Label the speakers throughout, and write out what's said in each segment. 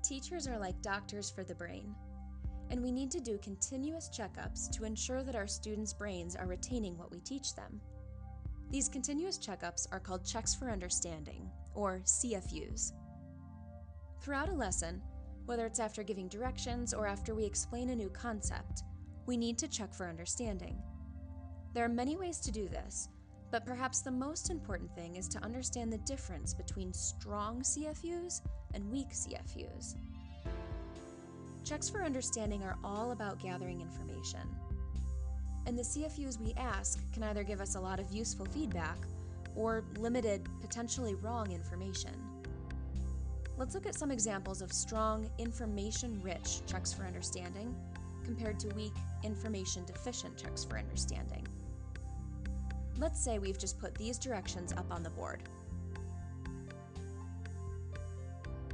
Speaker 1: Teachers are like doctors for the brain, and we need to do continuous checkups to ensure that our students' brains are retaining what we teach them. These continuous checkups are called checks for understanding, or CFUs. Throughout a lesson, whether it's after giving directions or after we explain a new concept, we need to check for understanding. There are many ways to do this, but perhaps the most important thing is to understand the difference between strong CFUs and weak CFUs. Checks for understanding are all about gathering information. And the CFUs we ask can either give us a lot of useful feedback or limited, potentially wrong information. Let's look at some examples of strong, information-rich checks for understanding compared to weak, information-deficient checks for understanding. Let's say we've just put these directions up on the board.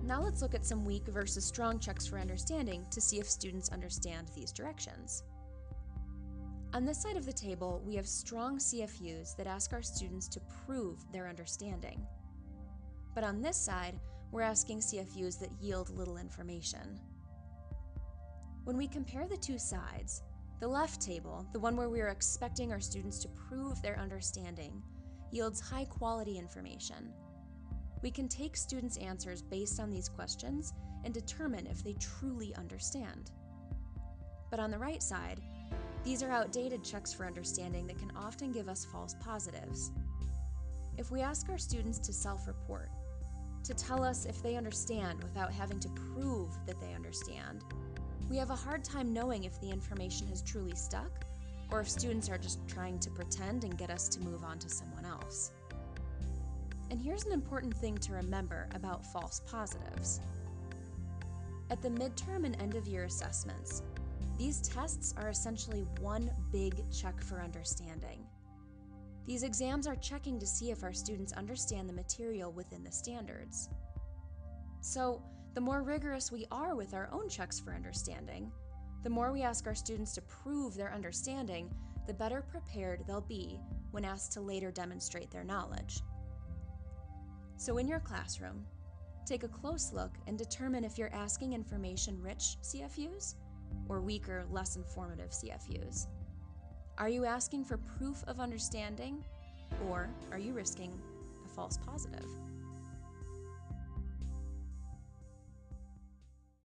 Speaker 1: Now let's look at some weak versus strong checks for understanding to see if students understand these directions. On this side of the table, we have strong CFUs that ask our students to prove their understanding. But on this side, we're asking CFUs that yield little information. When we compare the two sides, the left table, the one where we are expecting our students to prove their understanding, yields high-quality information. We can take students' answers based on these questions and determine if they truly understand. But on the right side, these are outdated checks for understanding that can often give us false positives. If we ask our students to self-report, to tell us if they understand without having to prove that they understand, we have a hard time knowing if the information has truly stuck or if students are just trying to pretend and get us to move on to someone else. And here's an important thing to remember about false positives. At the midterm and end-of-year assessments, these tests are essentially one big check for understanding. These exams are checking to see if our students understand the material within the standards. So, the more rigorous we are with our own checks for understanding, the more we ask our students to prove their understanding, the better prepared they'll be when asked to later demonstrate their knowledge. So in your classroom, take a close look and determine if you're asking information-rich CFUs or weaker, less informative CFUs. Are you asking for proof of understanding, or are you risking a false positive?